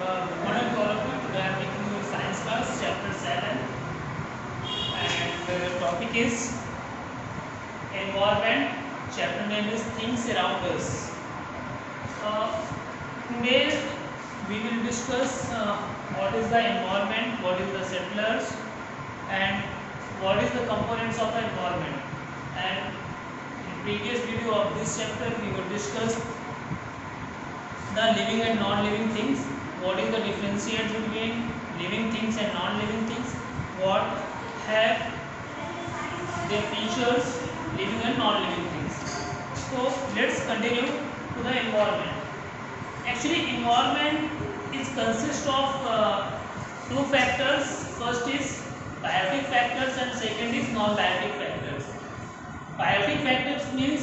Good morning to all of you. Today I am taking you science class, chapter 7, and the topic is environment. Chapter name is things around us. Today we will discuss what is the environment, what is the settlers, and what is the components of the environment. And in previous video of this chapter we will discuss the living and non-living things. What is the differentiate between living things and non-living things? What have their features, living and non-living things? So let's continue to the environment. Actually, environment is consist of two factors. First is biotic factors and second is non-biotic factors. Biotic factors means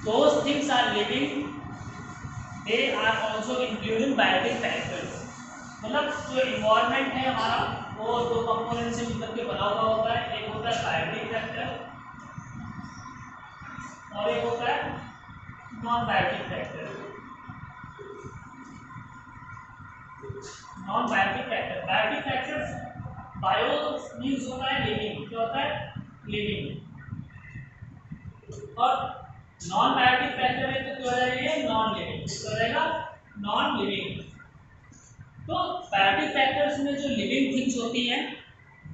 those things are living, they are also including biotic factors. मतलब जो environment है हमारा वो दो component से मिलकर के बना हुआ होता है. एक होता है बायोटिक फैक्टर और एक होता है non biotic factor. Non biotic factor, biotic factors, bio means होता है लिविंग. क्या होता है? लिविंग. और नॉन बायोटिक फैक्टर है तो क्या हो जाएगा? Non living. तो हो जाएगा नॉन लिविंग. तो बायोटिक फैक्टर्स में जो लिविंग थिंग्स होती हैं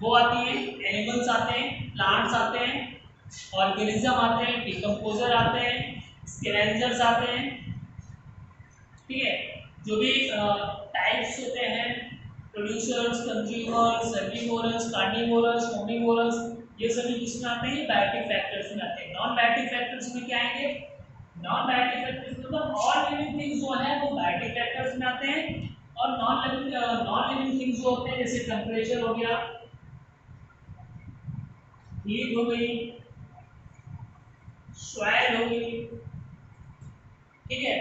वो आती हैं, एनिमल्स आते हैं, प्लांट्स आते हैं, ऑर्गेनिज्म आते हैं, डिकम्पोजर आते हैं, स्कैवेंजर्स आते हैं. ठीक है, जो भी टाइप्स होते हैं, प्रोड्यूसर्स, कंज्यूमर्स, हेर्बिवोरस, कार्निवोरस, ओमनिवोरस, ये सभी किसमें आते हैं? बायोटिक फैक्टर्स में आते हैं. नॉन बायोटिक फैक्टर्स में क्या आएंगे? नॉन बायोटिक फैक्टर्स मतलब ऑल लिविंग थिंग्स जो है वो बायोटिक फैक्टर्स में आते हैं. और नॉन लिविंग थिंग्स जो होते हैं जैसे टेम्परेचर हो गया, हीट हो गई, सॉइल हो गई, ठीक है,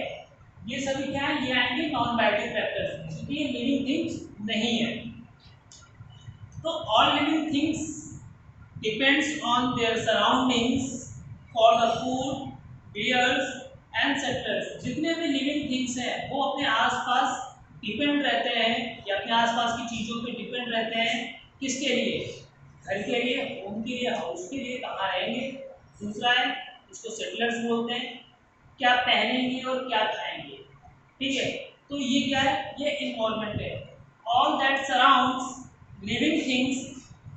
ये सभी क्या है? ये आएंगे नॉन बायोटिक फैक्टर्स में, क्योंकि ये लिविंग थिंग्स नहीं है. तो all living things depends on their surroundings for the food, bears and settlers. जितने भी लिविंग थिंग्स हैं वो अपने आसपास डिपेंड रहते हैं या अपने आसपास की चीज़ों पे डिपेंड रहते हैं. किसके लिए? घर के लिए, होम के लिए, हाउस के लिए, कहाँ रहेंगे. दूसरा है इसको सेटलर्स बोलते हैं, क्या पहनेंगे और क्या खाएंगे. ठीक है, तो ये क्या है? ये इन्वायरमेंट है. All that surrounds living things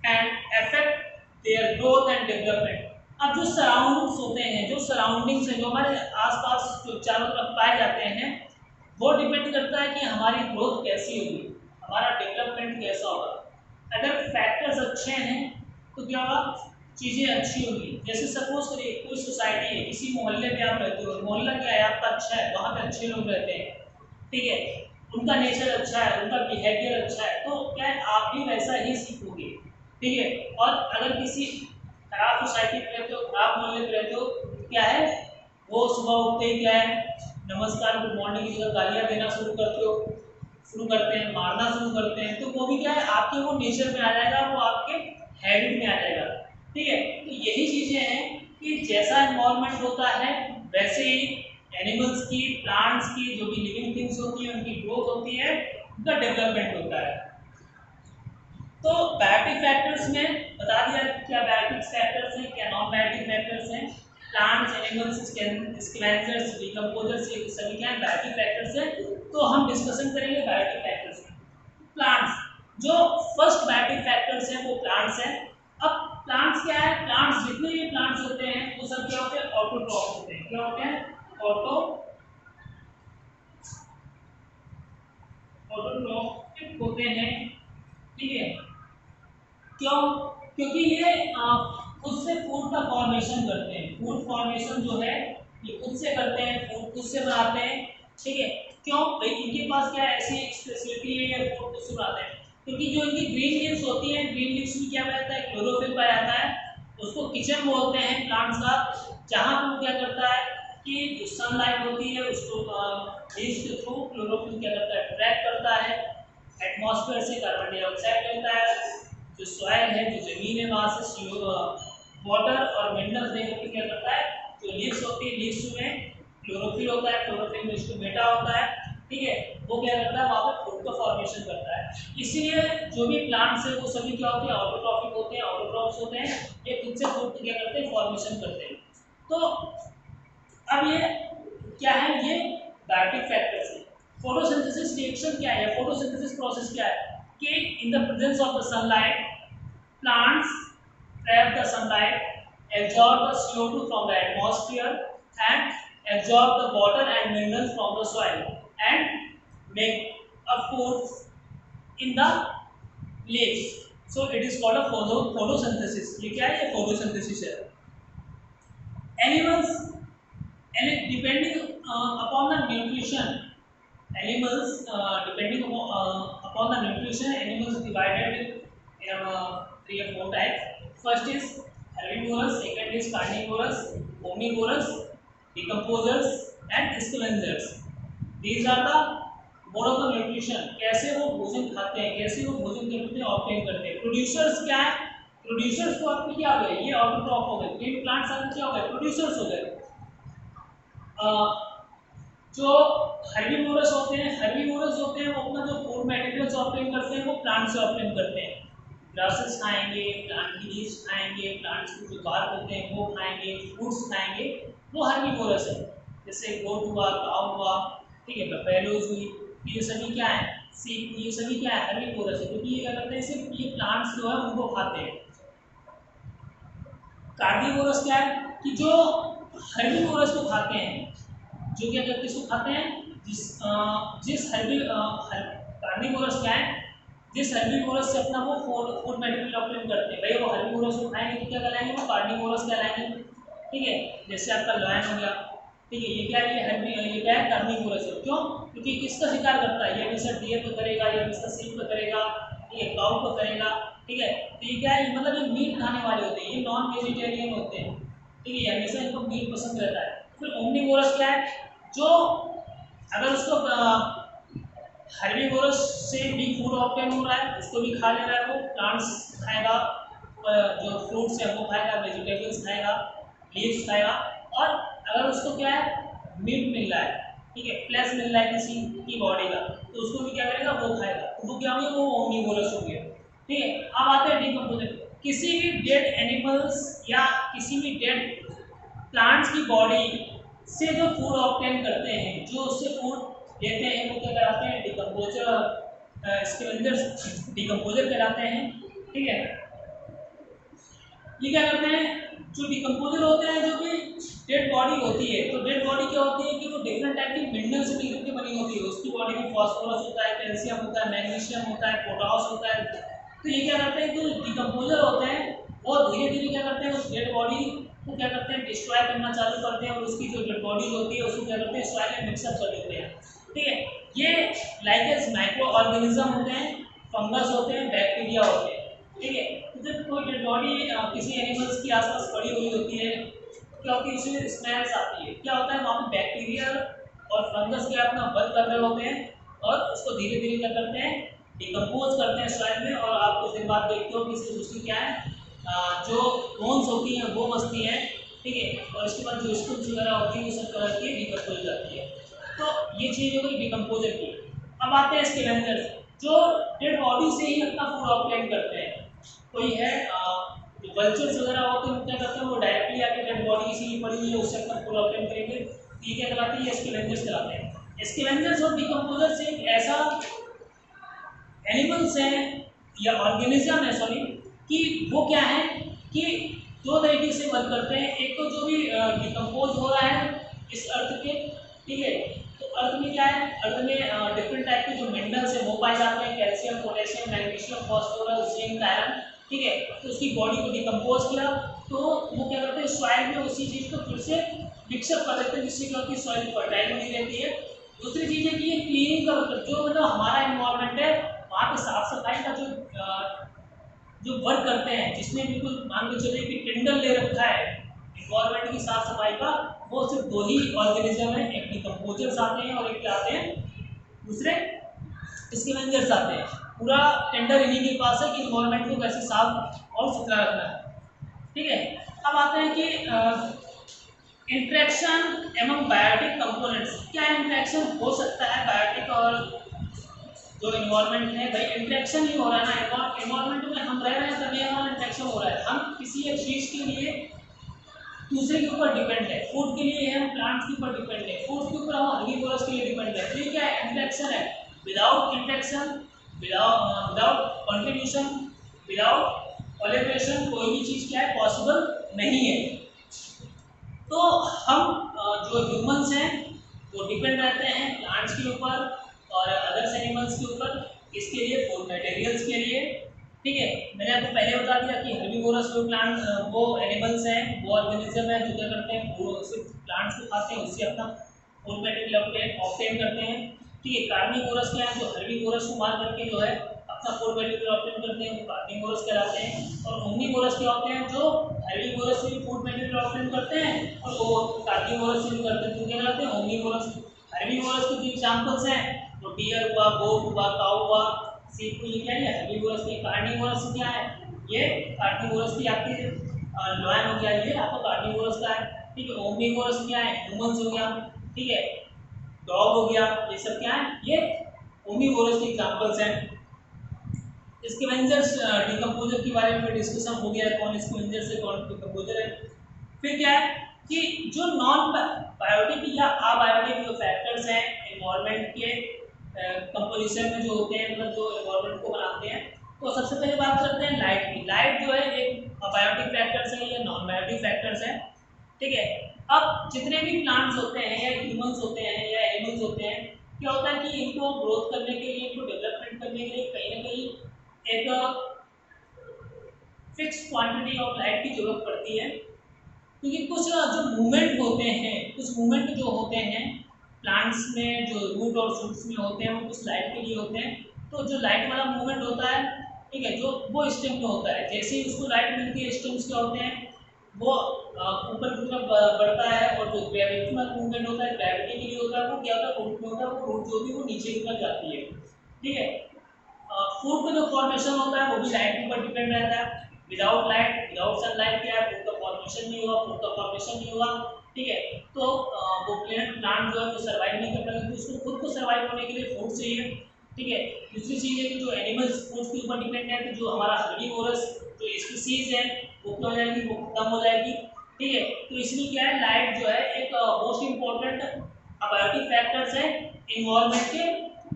and affect their growth and development. अब जो सराउंडिंग्स होते हैं, जो सराउंडिंग्स हैं, जो हमारे आसपास जो चारों तरफ पाए जाते हैं, वो डिपेंड करता है कि हमारी ग्रोथ कैसी होगी, हमारा डेवलपमेंट कैसा होगा. अगर फैक्टर्स अच्छे हैं तो क्या होगा? चीज़ें अच्छी होगी. जैसे सपोज करिए कोई सोसाइटी है, किसी मोहल्ले में आप रहते हो, मोहल्ला क्या है आपका? अच्छा है, वहाँ पे अच्छे लोग रहते हैं, ठीक है, उनका नेचर अच्छा है, उनका बिहेवियर अच्छा है, तो क्या है? आप भी वैसा ही सीखोगे. ठीक है. और अगर किसी खराब सोसाइटी में रहते हो, खराब मोहल्ले में रहते हो, क्या है? वो सुबह उठते ही क्या है? नमस्कार, गुड मॉर्निंग की जगह गालियाँ देना शुरू करते हैं, मारना शुरू करते हैं. तो वो भी क्या है? आपके वो नेचर में आ जाएगा, वो आपके हैबिट में आ जाएगा. ठीक है, तो यही चीज़ें हैं कि जैसा एनवायरनमेंट होता है वैसे ही एनिमल्स की, प्लांट्स की, जो भी लिविंग थिंग्स होती हैं उनकी ग्रोथ होती है, उनका डेवलपमेंट होता है. तो बायोटिक फैक्टर्स में बता दिया क्या बायोटिक फैक्टर्स हैं, क्या नॉन बायोटिक फैक्टर्स हैं. प्लांट्स, एनिमल्स, स्कैवेंजर्स, डिकम्पोजर्स, ये सभी क्या है? बायोटिक फैक्टर्स हैं. तो हम डिस्कशन करेंगे बायोटिक फैक्टर्स में. प्लांट्स, जो फर्स्ट बायोटिक फैक्टर्स हैं वो प्लांट्स हैं. अब प्लांट्स क्या है? प्लांट्स, जितने भी प्लांट्स होते हैं वो सब क्या होते हैं? ऑटोट्रॉफ होते हैं. क्या होते हैं? ऑटोट्रॉफ होते हैं. ठीक है, क्यों? क्योंकि ये खुद से फूड का फॉर्मेशन करते हैं. फूड फॉर्मेशन जो है ये खुद से करते हैं, फूड खुद से बनाते हैं. ठीक है, क्यों भाई? इनके पास क्या ऐसी स्पेशलिटी है, ये फूड खुद से बनाते हैं क्योंकि जो इनकी ग्रीन लीव्स होती हैं, ग्रीन लीव्स में क्या पाया जाता है? क्लोरोफिल पाया जाता है. उसको किचन बोलते हैं प्लांट्स का, जहाँ पर वो क्या करता है कि जो सनलाइट होती है उसको लीव्स के थ्रू क्लोरोफिल क्या करता है? ट्रैप करता है. एटमॉस्फेयर से कार्बन डाइऑक्साइड लेता है. जो सॉइल है, जो जमीन है, वहाँ से वाटर और मिनरल्स देकर क्या करता है? जो लीव्स होती है, लीव्स में क्लोरोफिल होता है, क्लोरोफिल में इसको बेटा होता है. ठीक है, वो क्या करता है वहाँ पे फूड का फॉर्मेशन करता है। इसीलिए जो भी प्लांट्स है वो सभी क्या होते हैं, ऑटोट्रॉफिक होते हैं, ऑटोट्रॉफ्स होते हैं, ये खुद से फूड क्या करते हैं, फॉर्मेशन करते हैं। तो अब ये क्या है, ये बायोटिक फैक्टर्स है। फोटोसिंथेसिस रिएक्शन क्या है, फोटोसिंथेसिस प्रोसेस क्या है कि in the presence of the sunlight plants trap the sunlight, absorb the CO2 from the atmosphere and absorb the water and minerals from the soil and make a food in the leaves. So it is called a photosynthesis. ये क्या है, ये photosynthesis है। Animals, and depending upon the nutrition, animals depending upon the nutrition, animals divided in 3 or 4 types. First is herbivorous, second is carnivorous, omnivorous, decomposers and scavengers. These are the mode of the nutrition, कैसे वो भोजन खाते हैं, कैसे वो भोजन करते हैं, ऑब्टेन करते हैं। प्रोड्यूसर्स क्या है, प्रोड्यूसर्स तो आपके क्या हो गए, ये ऑटोट्रॉफ हो गए, ग्रीन प्लांट्स आपके क्या हो गए, प्रोड्यूसर्स हो गए। जो हर्बीवोरस होते हैं, हर्बीवोरस होते हैं वो अपना जो फूड मटेरियल्स ऑब्टेन करते हैं वो प्लांट से ऑब्टेन करते हैं। ग्रासेस खाएंगे, प्लांट की लीव्स खाएंगे, प्लांट्स के जो बार्क होते हैं वो खाएंगे, फ्रूट्स खाएंगे, वो हर्बीवोरस है। जैसे गोट हुआ, काऊ हुआ, ठीक है, बफेलोज हुई, ये सभी क्या है, सीप, ये सभी क्या है, हर्बीवोरस है, क्योंकि ये क्या करते हैं, सिर्फ ये प्लांट्स जो है उनको खाते हैं। कार्निवोरस क्या है कि जो हर्बीवोरस को खाते हैं, जो क्या करते हैं, इसको खाते हैं, जिस कार्निवोरस क्या है, जिस हर्बीवोरस से अपना वो फूड मटेरियल ऑब्टेन करते हैं, भाई वो हर्बीवोरस को खाएंगे तो क्या कहलाएंगे, वो कार्निवोरस कहलाएंगे। ठीक है, जैसे आपका लॉयन हो गया, ठीक है, ये क्या है, ये क्या है, कार्निवोरस है। क्यों, क्योंकि किसका शिकार करता है, ये हमेशा डियर को करेगा, ये हमेशा सीप को करेगा, ये काऊ को करेगा। ठीक है, तो ये क्या है, मतलब ये मीट खाने वाले होते हैं, ये नॉन वेजिटेरियन होते हैं। ठीक है, हमेशा इनको मीट पसंद रहता है। फिर ओमनीवोरस क्या है, जो अगर उसको हर्बीवोरस से भी फूड ऑब्टेन हो रहा है, उसको भी खा ले रहा है, वो प्लांट्स खाएगा, जो फ्रूट्स है वो खाएगा, वेजिटेबल्स खाएगा, लीव्स खाएगा, और अगर उसको क्या है, मीट मिल रहा है, ठीक है, फ्लैश मिल रहा है किसी की बॉडी का, तो उसको भी क्या करेगा, वो खाएगा, तो वो क्या हो गया, वो ओमनीवोरस हो गया। ठीक है, अब आते हैं डिकम्पोजर। किसी भी डेड एनिमल्स या किसी भी डेड प्लांट्स की बॉडी से जो फूड ऑब्टेन करते हैं, जो उससे फूड लेते हैं, वो क्या कहलाते हैं, डिकम्पोजर, स्कैवेंजर्स डिकम्पोजर कहलाते हैं। ठीक है, ये क्या करते हैं, जो डिकम्पोजर होते हैं, जो कि डेड बॉडी होती है, तो डेड बॉडी क्या होती है कि वो डिफरेंट टाइप की मिनरल से मिलकर के बनी होती है। उसकी बॉडी में फॉस्फोरस होता है, कैल्शियम होता है, मैग्नीशियम होता है, पोटास होता है। तो ये क्या करते हैं, जो डिकम्पोजर होते हैं वो धीरे धीरे क्या करते हैं, उस डेड बॉडी को क्या करते हैं, डिस्ट्रॉय करना चालू करते हैं, और उसकी जो डेड बॉडी होती है उसको क्या करते हैं, सॉइल में मिक्सअप कर देते हैं। ठीक है, ये लाइक माइक्रो ऑर्गेनिज्म होते हैं, फंगस होते हैं, बैक्टीरिया होते हैं। ठीक है, तो जब कोई डेड बॉडी किसी एनिमल्स के आसपास पड़ी हुई होती है, क्या होती है, उसमें स्मेल्स आती है। क्या होता है, वहाँ पे बैक्टीरिया और फंगस क्या अपना वर्क कर रहे होते हैं, और उसको धीरे धीरे क्या करते हैं, डिकम्पोज करते हैं सॉइल में, और आप कुछ दिन बाद देखते हो कि उसकी क्या है, जो बोन्स होती हैं वो बचती हैं। ठीक है, और इसके बाद जो स्कूल्स वगैरह होती है वो सब कलर की डिकम्पोज हो जाती है। तो ये चीज़ हो गई डिकम्पोजर की। अब आते हैं स्कैवेंजर्स, जो डेड बॉडी से ही अपना फूड ऑब्टेन करते हैं। कोई है जो वल्चर्स वगैरह होते हैं, क्या करते हैं, वो डायरेक्टली आके डेड बॉडी किसी पड़ी हुई है उससे अपना फूड ऑब्टेन करेंगे, ये क्या कहलाते हैं, ये स्कैवेंजर्स कहलाते हैं। स्कैवेंजर्स और डिकम्पोजर्स एक ऐसा एनिमल्स हैं या ऑर्गेनिज्म है, सॉरी, कि वो क्या है कि दो तरीके से वर्क करते हैं। एक तो जो भी डिकम्पोज हो रहा है इस अर्थ के, ठीक है, तो अर्थ में क्या है, अर्थ में डिफरेंट टाइप के जो मिनरल्स हैं वो पाए जाते हैं, calcium, potassium, magnesium, phosphorus, zinc, iron. ठीक है, तो उसकी बॉडी को डिकम्पोज किया, तो वो क्या करते हैं, सॉइल में उसी चीज़ को फिर से मिक्सअप कर देते हैं, जिससे क्या होती है, सॉइल फर्टाइल बनी रहती है। दूसरी चीज़ है कि ये क्लीनिंग का मतलब, जो मतलब हमारा इन्वायरमेंट है वहाँ पे साफ सफाई का जो वर्क करते हैं, जिसमें बिल्कुल मान के चलिए कि टेंडर ले रखा है इन्वायरमेंट की साफ सफाई का, वो सिर्फ दो ही ऑर्गेनिज्म है, एक डिकम्पोजर्स आते हैं और एक क्या आते हैं, दूसरे स्कैवेंजर्स आते हैं। पूरा टेंडर इन्हीं के पास है कि इन्वायरमेंट को कैसे साफ और सुथरा रखना है। ठीक है, अब आते हैं कि इंटरेक्शन एमंग बायोटिक कंपोनेंट्स, क्या इंटरेक्शन हो सकता है बायोटिक और जो इन्वायरमेंट है? भाई इंटरेक्शन ही हो रहा है ना, इन्वायरमेंट में हम रह रहे हैं तभी हमारा इंटरेक्शन हो रहा है। हम किसी एक चीज़ के लिए दूसरे के ऊपर डिपेंड है, फूड के लिए हम प्लांट्स के ऊपर डिपेंड है, फूड के ऊपर हम हर्बीवोरस के लिए डिपेंड है। तो ये क्या है? इंटरेक्शन है। Without interaction, without contribution, without collaboration कोई भी चीज़ क्या है? पॉसिबल नहीं है। तो हम जो ह्यूमंस हैं वो डिपेंड रहते हैं प्लांट्स के ऊपर और अदर्स एनिमल्स के ऊपर, इसके लिए फूड मटेरियल्स के लिए। ठीक है, मैंने आपको पहले बता दिया कि हर्बीवोरस जो प्लांट वो एनिमल्स हैं, वो ऑर्गेनिज्म है जो क्या करते हैं? वो सिर्फ प्लांट्स को खाते हैं, उससे अपना फूड मटेरियल ऑब्टेन करते हैं। ठीक है, कार्निवोरस क्या है? जो हर्बीवोरस को मार करके जो है अपना फूड मटेरियल ऑब्टेन करते हैं, वो कार्निवोरस कहलाते हैं। और ओमनीवोरस क्या होते हैं? जो हर्बीवोरस से भी फूड मटेरियल ऑब्टेन करते हैं और वो कार्निवोरस से भी करते हैं, तो क्या कहलाते हैं? ओमनीवोरस। हर्बीवोरस के जो एग्जांपल्स हैं वो डियर हुआ, गोट हुआ, काऊ हुआ, सीप को, ये क्या है? हर्बीवोरस के। कार्निवोरस क्या है? ये कार्निवोरस की आपकी लॉयन हो गया, ये आपका कार्निवोरस का है। ठीक है, ओमनीवोरस क्या है? ह्यूमंस हो गया। ठीक है, डॉग हो गया, ये सब क्या है? ये ओमनीवोरस के एग्जांपल्स हैं। स्कैवेंजर्स डिकम्पोजर के बारे में डिस्कशन हो गया, कौन स्कैवेंजर से कौन डिकम्पोजर है। फिर क्या है कि जो नॉन बायोटिक या अबायोटिक जो फैक्टर्स हैं एनवायरनमेंट के कंपोजिशन में जो होते हैं, मतलब जो एनवायरनमेंट को बनाते हैं, तो सबसे पहले बात करते हैं लाइट की। लाइट जो है एक अबायोटिक फैक्टर्स है या नॉन बायोटिक फैक्टर्स है। ठीक है, अब जितने भी प्लांट्स होते हैं या ह्यूमंस होते हैं या एनिमल्स होते हैं, क्या होता है कि इनको ग्रोथ करने के लिए, इनको डेवलपमेंट करने के लिए कहीं ना कहीं एक फिक्स क्वांटिटी ऑफ लाइट की जरूरत पड़ती है। क्योंकि कुछ जो मूवमेंट होते हैं, कुछ मूवमेंट जो होते हैं प्लांट्स में, जो रूट और शूट्स में होते हैं, वो कुछ लाइट के लिए होते हैं। तो जो लाइट वाला मूवमेंट होता है, ठीक है, जो वो स्टेम में होता है, जैसे ही उसको लाइट मिलती है स्टेम्स क्या होते हैं? वो ऊपर की तरफ बढ़ता है। और जो ग्रेविटेशनल मूवमेंट होता है, ग्रेविटी के लिए होता है, वो क्या होता है? रूट में होता है। वो रूट जो होती है वो नीचे की तरफ जाती है। ठीक है, फूड का जो फॉर्मेशन होता है वो भी लाइट के ऊपर डिपेंड रहता है। विदाउट लाइट, विदाउट सनलाइट क्या है? फूड का फॉर्मेशन नहीं होगा, फूड का फॉर्मेशन नहीं होगा। ठीक है, तो वो प्लांट जो है वो सर्वाइव नहीं कर पाएगा, तो उसको खुद को सर्वाइव होने के लिए फूड चाहिए। ठीक है, दूसरी चीज़ है कि जो एनिमल्स फूड के ऊपर डिपेंड है, तो जो हमारा हर्बीवोरस जो स्पीसीज है वो क्या हो जाएगी? वो खत्म हो जाएगी। ठीक है, तो इसलिए क्या है? लाइट जो है एक मोस्ट इम्पोर्टेंट अबायोटिक फैक्टर्स है इन्वायरमेंट के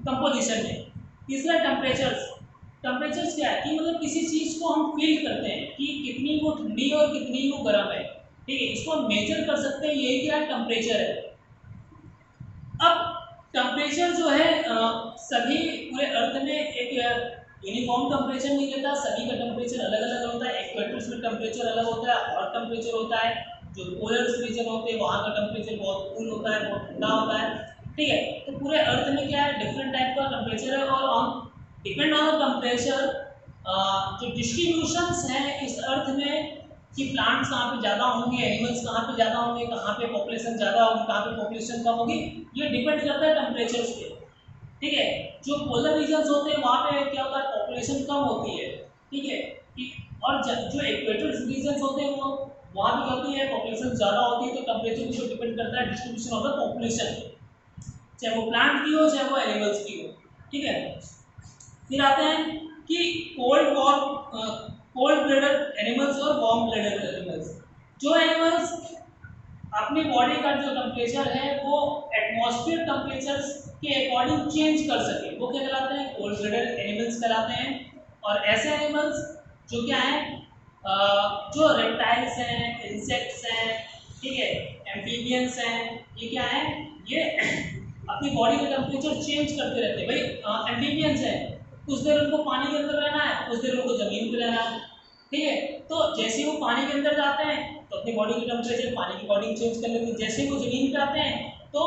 कंपोजिशन में। तीसरा टेम्परेचर्स। टेम्परेचर्स क्या है कि मतलब किसी चीज़ को हम फील करते हैं कि कितनी वो ठंडी और कितनी वो गर्म है। ठीक है, इसको हम मेजर कर सकते हैं, यही क्या है? टेम्परेचर है। अब टेम्परेचर जो है सभी पूरे अर्थ में एक यूनिफॉर्म टेम्परेचर नहीं रहता, सभी का टेम्परेचर अलग अलग होता है। इक्वेटर्स में टेम्परेचर अलग होता है, हॉट टेम्परेचर होता है। जो पोलर रीजन होते हैं वहाँ का टेम्परेचर बहुत कूल होता है, बहुत ठंडा होता है। ठीक है, तो पूरे अर्थ में क्या है? डिफरेंट टाइप का टेम्परेचर है। और हम डिपेंड ऑन द टेम्परेचर जो डिस्ट्रीब्यूशंस हैं इस अर्थ में, कि प्लांट्स कहाँ पे ज़्यादा होंगे, एनिमल्स कहाँ पे ज़्यादा होंगे, कहाँ पे पॉपुलेशन ज़्यादा होगी, कहाँ पे पॉपुलेशन कम होगी, ये डिपेंड करता है टेम्परेचर्स पे। ठीक है, जो पोलर रीजन्स होते हैं वहाँ पे क्या होता है? पॉपुलेशन कम होती है। ठीक है, और जो इक्वेटर रीजन्स होते हैं वो वहाँ भी होती है, पॉपुलेशन ज़्यादा होती है। तो टेम्परेचर जो डिपेंड करता है डिस्ट्रीब्यूशन ऑफ द पॉपुलेशन, चाहे वो प्लांट की हो चाहे वो एनिमल्स की हो। ठीक है, फिर आते हैं कि कोल्ड ब्लडेड एनिमल्स और वार्म ब्लडेड एनिमल्स। जो एनिमल्स अपनी बॉडी का जो टेम्परेचर है वो एटमॉस्फेयर टेम्परेचर के अकॉर्डिंग चेंज कर सके, वो क्या कहलाते हैं? कोल्ड ब्लडेड एनिमल्स कहलाते हैं। और ऐसे एनिमल्स जो क्या हैं, जो रेप्टाइल्स हैं, इंसेक्ट्स हैं, ठीक है, एम्फीबियंस हैं, ये क्या है? ये अपनी बॉडी का टेम्परेचर चेंज करते रहते हैं। भाई एम्फीबियंस है, कुछ देर उनको पानी के अंदर रहना है, कुछ देर उनको जमीन पर रहना है। ठीक है, तो जैसे ही वो पानी के अंदर जाते हैं तो अपनी बॉडी की टेम्परेचर पानी की अकॉर्डिंग चेंज कर लेते हैं। जैसे ही वो जमीन पे आते हैं तो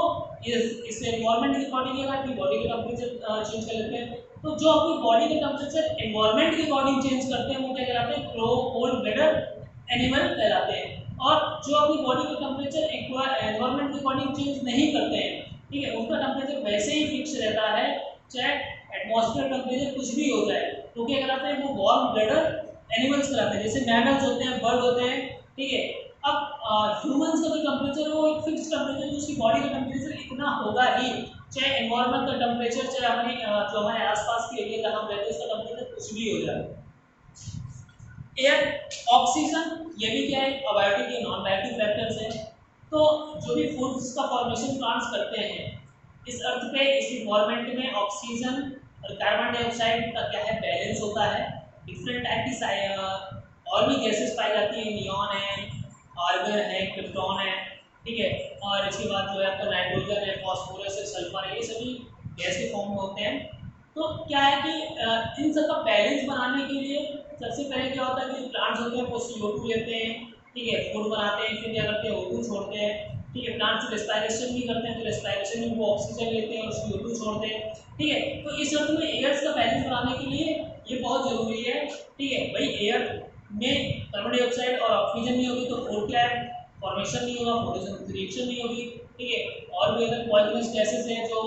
इस एनवायरनमेंट के अकॉर्डिंग अपनी बॉडी का टेम्परेचर चेंज कर लेते हैं। तो जो अपनी बॉडी का टेम्परेचर एनवायरनमेंट के अकॉर्डिंग चेंज करते हैं वो क्या कहलाते हैं? कोल्ड ब्लडेड एनिमल कहलाते हैं। और जो अपनी बॉडी का टेम्परेचर एनवायरनमेंट के अकॉर्डिंग चेंज नहीं करते हैं, ठीक है, उनका टेम्परेचर वैसे ही फिक्स रहता है, चाहे एटमॉस्फेयर टेम्परेचर कुछ भी हो जाए, तो क्या कहलाते हैं? वो वार्म ब्लडेड एनिमल्स कहलाते हैं। जैसे मैमल्स होते हैं, बर्ड होते हैं, ठीक है, अब ह्यूमंस का जो टेम्परेचर है वो एक फिक्स टेम्परेचर, उसकी बॉडी का टेम्परेचर इतना होगा ही, चाहे एनवायरमेंट का टेम्परेचर, चाहे अपने जो हमारे आसपास के एरिया जहाँ हम रहते हैं उसका टेम्परेचर कुछ भी हो जाए। एयर, ऑक्सीजन, ये भी क्या है अबायोटिक या नॉन बायोटिक फैक्टर्स हैं। तो जो भी फूड्स का फॉर्मेशन प्लांट्स करते हैं इस अर्थ पे, इस इन्वायरमेंट में ऑक्सीजन और कार्बन डाइऑक्साइड का क्या है बैलेंस होता है। डिफरेंट टाइप की और भी गैसेस पाई जाती है, नियॉन है, आर्गन है, क्रिप्टॉन है, ठीक है। और इसके बाद जो है आपका नाइट्रोजन है, फॉस्फोरस है, सल्फर है, ये सभी गैस के फॉर्म में होते हैं। तो क्या है कि इन सब का बैलेंस बनाने के लिए सबसे पहले क्या होता है कि प्लांट्स होते हैं वो CO2 लेते हैं, ठीक है, फूड बनाते हैं, फिर क्या करते हैं O2 छोड़ते हैं, ठीक है। प्लांट्स रेस्पायरेशन भी करते हैं, तो रेस्पायरेशन में वो ऑक्सीजन लेते हैं और CO2 छोड़ते हैं, ठीक है। तो इस अर्थ में एयर्स का बैलेंस बनाने के लिए ये बहुत जरूरी है, ठीक है। भाई एयर में कार्बन डाइऑक्साइड और ऑक्सीजन नहीं होगी तो फूड क्या है फॉर्मेशन नहीं होगा, फोटोसिंथेसिस रिएक्शन नहीं होगी, ठीक है। और भी अगर पॉइजनस गैसेस हैं जो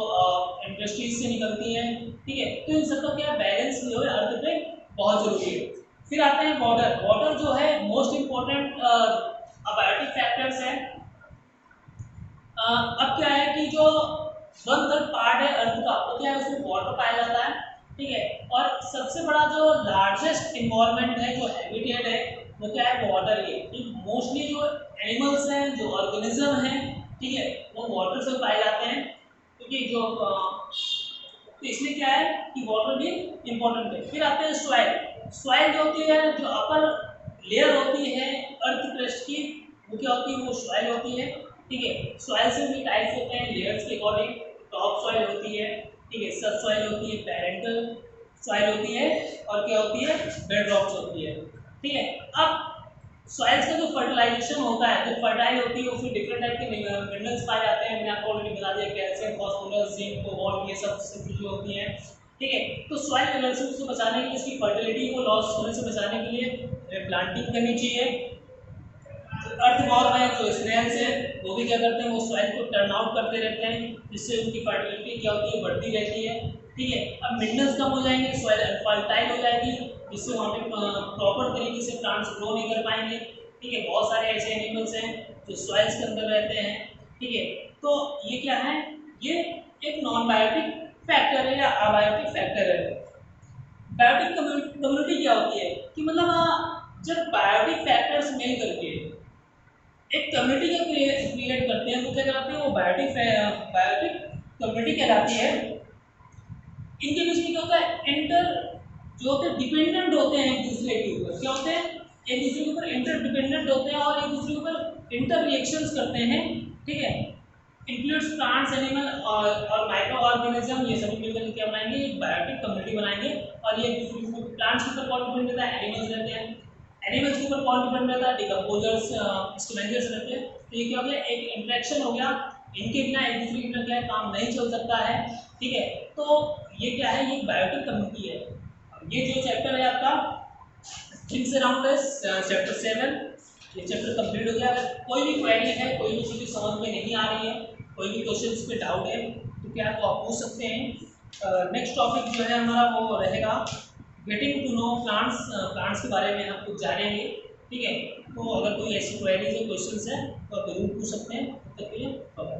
इंडस्ट्रीज से निकलती हैं, ठीक है। तो इन सबका क्या बैलेंस जो है अर्थ पे बहुत जरूरी है। फिर आते हैं वाटर। वाटर जो है मोस्ट इम्पोर्टेंट अबायोटिक फैक्टर्स है। अब क्या है कि जो 1/3 पार्ट है अर्थ का वो क्या है उसमें वाटर पाया जाता है, ठीक है। और सबसे बड़ा जो लार्जेस्ट इन्वायरमेंट है जो हैबिटेट है वो क्या है वाटर ही। मोस्टली जो एनिमल्स हैं जो ऑर्गेनिज्म हैं, ठीक है, वो वाटर से पाए जाते हैं, क्योंकि जो तो इसलिए क्या है कि वाटर भी इम्पोर्टेंट है। फिर आते हैं सॉइल। सॉइल जो होती है जो अपर लेयर होती है अर्थ क्रस्ट की वो क्या होती है वो सॉइल होती है, ठीक है। सॉइल से भी टाइप्स होते हैं लेयर्स के अकॉर्डिंग। टॉप सॉइल होती है, ठीक है, सब सॉइल होती है, पेरेंटल सॉइल होती है और क्या होती है बेड रॉक्स होती है, ठीक है। अब सॉइल्स का जो फर्टिलाइजेशन होता है जो फर्टाइल होती है उसमें डिफरेंट टाइप के मिनरल्स पाए जाते हैं। मैंने आपको ऑलरेडी बता दिया कैल्शियम, फास्फोरस, जिंक, कोबाल्ट, ये सब चीजें होती हैं, ठीक है। तो सॉइल इरोजन से बचाने के लिए, इसकी फर्टिलिटी को लॉस होने से बचाने के लिए प्लांटिंग करनी चाहिए। अर्थवॉर्म है जो स्नेल्स है वो भी क्या करते हैं वो सॉइल को टर्न आउट करते रहते हैं, जिससे उनकी फर्टिलिटी क्या होती है बढ़ती रहती है, ठीक है। अब मिनरल्स कम हो जाएंगे, सॉइल अनफर्टाइल हो जाएगी, जिससे वहाँ पे प्रॉपर तरीके से प्लांट्स ग्रो नहीं कर पाएंगे, ठीक है। बहुत सारे ऐसे एनिमल्स हैं जो सॉइल्स के अंदर रहते हैं, ठीक है। तो ये क्या है ये एक नॉन बायोटिक फैक्टर है या अबायोटिक फैक्टर है। बायोटिक कम्युनिटी क्या होती है कि मतलब जब बायोटिक फैक्टर्स मिल करके एक कम्युनिटी का क्रिएट करते हैं तो क्या कहलाते हैं वो बायोटिक कम्युनिटी कहलाती है। इनके बीच में क्या होता है इंटर जो होते हैं डिपेंडेंट होते हैं एक दूसरे के ऊपर, क्या होते हैं एक दूसरे के ऊपर इंटर डिपेंडेंट होते हैं और एक दूसरे के ऊपर इंटर रिएक्शंस करते हैं, ठीक है। इंक्लूड्स प्लांट्स, एनिमल और माइक्रो ऑर्गेनिज्म, ये सभी मिलकर क्या बनाएंगे एक बायोटिक कम्युनिटी बनाएंगे। और ये एक दूसरे के प्लांट्स के ऊपर कौन डिपेंड रहता है एनिमल्स रहते हैं, एनिमल्स के ऊपर कौन डिपेंड रहता है डिकम्पोजर्स, स्कैवेंजर्स रहते हैं। तो ये क्या हो गया एक इंटरेक्शन हो गया, इनके बिना एक दूसरे के बिना क्या काम नहीं चल सकता है, ठीक है। तो ये क्या है ये बायोटिक कम्युनिटी है। ये जो चैप्टर है आपका थिंग्स अराउंड अस चैप्टर 7 ये चैप्टर कंप्लीट हो गया। अगर कोई भी क्वेरी है, कोई भी चीज़ समझ में नहीं आ रही है, कोई भी क्वेश्चन पे डाउट है तो क्या तो आप पूछ सकते हैं। नेक्स्ट टॉपिक जो है हमारा वो रहेगा getting to know plants. Plants के बारे में हम कुछ जानेंगे, ठीक है। तो अगर कोई ऐसी क्वेरीज या क्वेश्चन है तो आप जरूर पूछ सकते हैं। तब तक के लिए बाय।